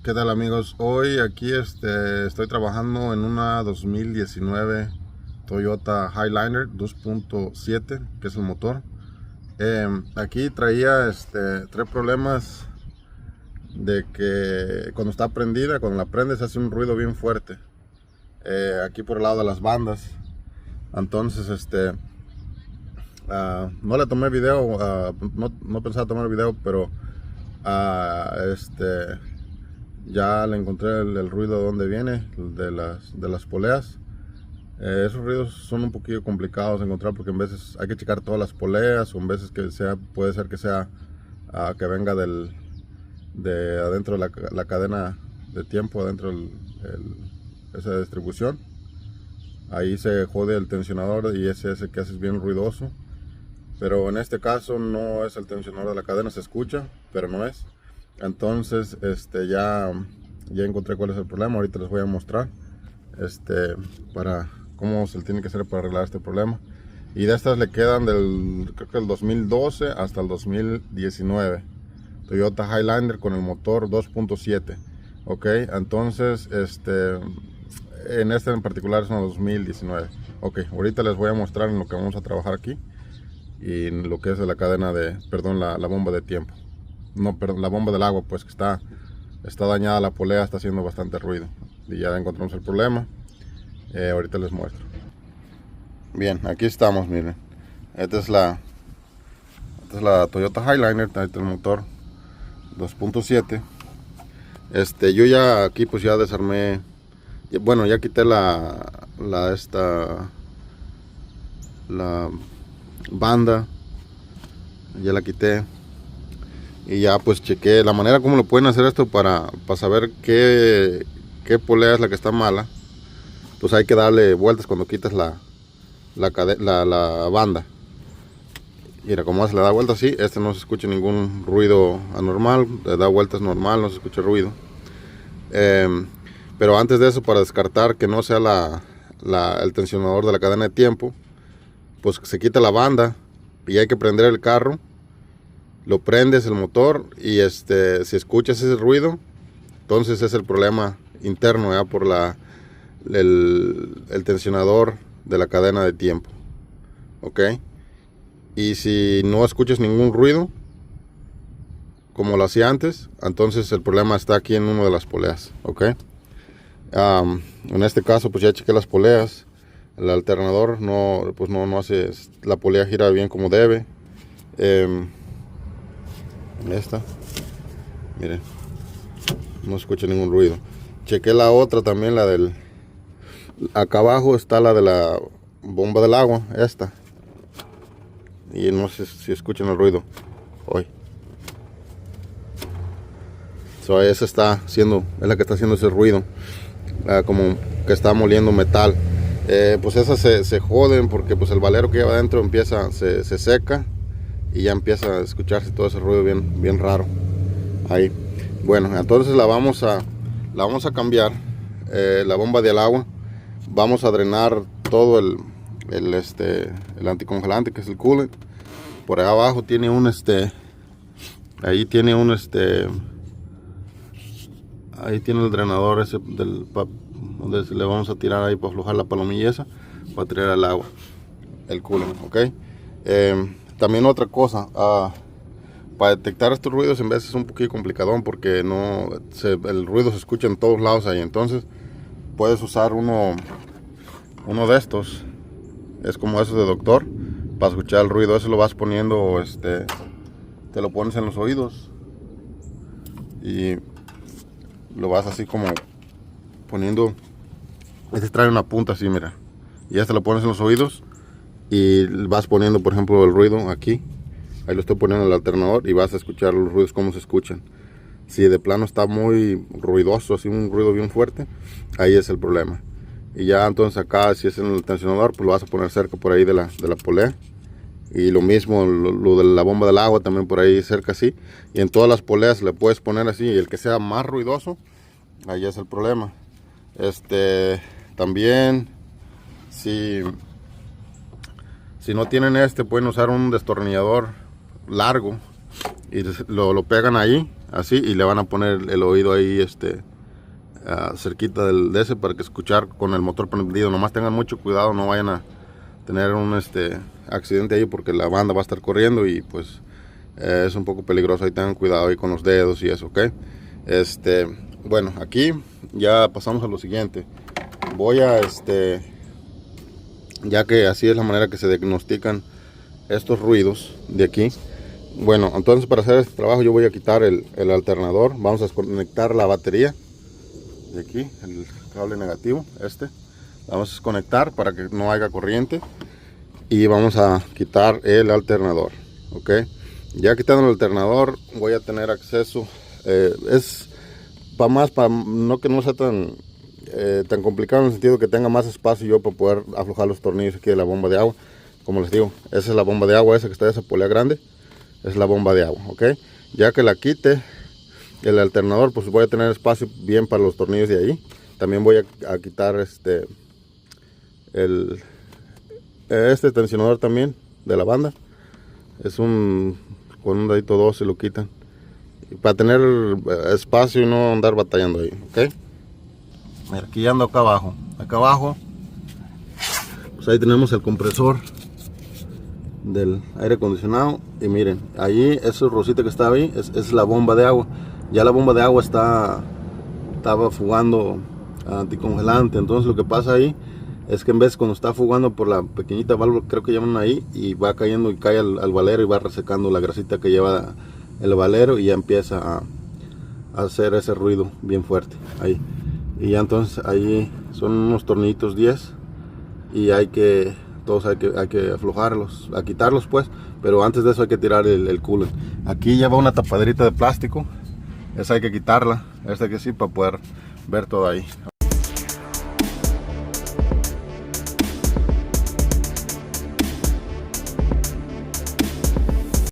¿Qué tal, amigos? Hoy aquí estoy trabajando en una 2019 Toyota Highliner 2.7, que es el motor. Aquí traía tres problemas de que cuando está prendida, cuando la prendes hace un ruido bien fuerte. Aquí por el lado de las bandas. Entonces no le tomé video, no pensaba tomar video, pero ya le encontré el ruido de donde viene, de las poleas. Esos ruidos son un poquito complicados de encontrar porque en veces hay que checar todas las poleas, o en veces puede ser que sea que venga de adentro de la cadena de tiempo, adentro de esa distribución. Ahí se jode el tensionador y ese que hace es bien ruidoso. Pero en este caso no es el tensionador de la cadena, se escucha, pero no es. Entonces ya encontré cuál es el problema. Ahorita les voy a mostrar para cómo se tiene que hacer para arreglar este problema. Y de estas le quedan creo que el 2012 hasta el 2019 Toyota Highlander con el motor 2.7. ok, entonces en en particular es un 2019. Ok, ahorita les voy a mostrar en lo que vamos a trabajar aquí y en lo que es la cadena la bomba de tiempo. No, perdón, la bomba del agua, pues que está dañada la polea, está haciendo bastante ruido. Y ya encontramos el problema. Ahorita les muestro. Bien, aquí estamos, miren. Esta es la Toyota Highliner, está el motor 2.7. Yo ya aquí pues ya desarmé. Bueno, ya quité la banda. Ya la quité. Y ya pues chequé la manera como lo pueden hacer esto para saber qué polea es la que está mala. Pues hay que darle vueltas cuando quitas la banda. Mira, como se le da vueltas así, no se escucha ningún ruido anormal. Le da vueltas normal, no se escucha ruido. Pero antes de eso, para descartar que no sea el tensionador de la cadena de tiempo, pues se quita la banda y hay que prender el carro. Lo prendes el motor y si escuchas ese ruido, entonces es el problema interno, ya por el tensionador de la cadena de tiempo. Ok, y si no escuchas ningún ruido como lo hacía antes, entonces el problema está aquí en una de las poleas. Ok, en este caso pues ya chequé las poleas. El alternador no hace la polea gira bien como debe. Esta, miren, no escucha ningún ruido. Chequé la otra también, acá abajo está la de la bomba del agua, esta, y no sé si escuchan el ruido hoy. Esa es la que está haciendo ese ruido, como que está moliendo metal. Pues esas se joden porque pues el valero que lleva adentro se seca y ya empieza a escucharse todo ese ruido bien raro ahí. Bueno, entonces la vamos a cambiar la bomba del agua. Vamos a drenar todo el anticongelante, que es el coolant. Por ahí abajo tiene ahí tiene el drenador ese donde le vamos a tirar ahí para aflojar la palomilla esa, para tirar el agua, el coolant. Ok, también otra cosa, para detectar estos ruidos en veces es un poquito complicadón porque el ruido se escucha en todos lados ahí. Entonces puedes usar uno de estos, es como esos de doctor, para escuchar el ruido. Eso lo vas poniendo, te lo pones en los oídos y lo vas así como poniendo. Trae una punta así, mira, y ya te lo pones en los oídos y vas poniendo, por ejemplo, el ruido aquí. Ahí lo estoy poniendo en el alternador y vas a escuchar los ruidos, cómo se escuchan. Si de plano está muy ruidoso, así un ruido bien fuerte, ahí es el problema. Y ya entonces acá, si es en el tensionador, pues lo vas a poner cerca por ahí de la polea. Y lo mismo, lo de la bomba del agua también por ahí cerca así. Y en todas las poleas le puedes poner así, y el que sea más ruidoso, ahí es el problema. También, si no tienen pueden usar un destornillador largo y lo pegan ahí así, y le van a poner el oído ahí cerquita de ese para que escuchar con el motor prendido. Nomás tengan mucho cuidado, no vayan a tener un accidente ahí, porque la banda va a estar corriendo y pues es un poco peligroso. Ahí tengan cuidado ahí con los dedos y eso, ok. Bueno, aquí ya pasamos a lo siguiente. Voy a ya que así es la manera que se diagnostican estos ruidos de aquí. Bueno, entonces para hacer este trabajo yo voy a quitar el alternador. Vamos a desconectar la batería de aquí, el cable negativo, vamos a desconectar para que no haya corriente, y vamos a quitar el alternador, ok. Ya quitando el alternador voy a tener acceso, es para no que no sea tan complicado, en el sentido que tenga más espacio yo para poder aflojar los tornillos aquí de la bomba de agua. Como les digo, esa es la bomba de agua, esa que está, esa polea grande, es la bomba de agua, ok. Ya que la quite el alternador, pues voy a tener espacio bien para los tornillos de ahí. También voy a quitar este tensionador también de la banda. Es con un dedito 2 se lo quitan, y para tener espacio y no andar batallando ahí, ok. Mira, aquí ya ando acá abajo, pues ahí tenemos el compresor del aire acondicionado, y miren, ahí ese rosita que está ahí es la bomba de agua. Ya la bomba de agua estaba fugando anticongelante. Entonces lo que pasa ahí es que en vez, cuando está fugando por la pequeñita válvula, creo que llaman ahí, y va cayendo y cae al valero y va resecando la grasita que lleva el valero, y ya empieza a hacer ese ruido bien fuerte ahí. Y ya entonces ahí son unos tornillitos 10, y hay que aflojarlos, a quitarlos pues, pero antes de eso hay que tirar el coolant. Aquí lleva una tapaderita de plástico, esa hay que quitarla, esta que sí, para poder ver todo ahí.